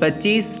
25،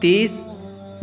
30،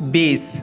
20۔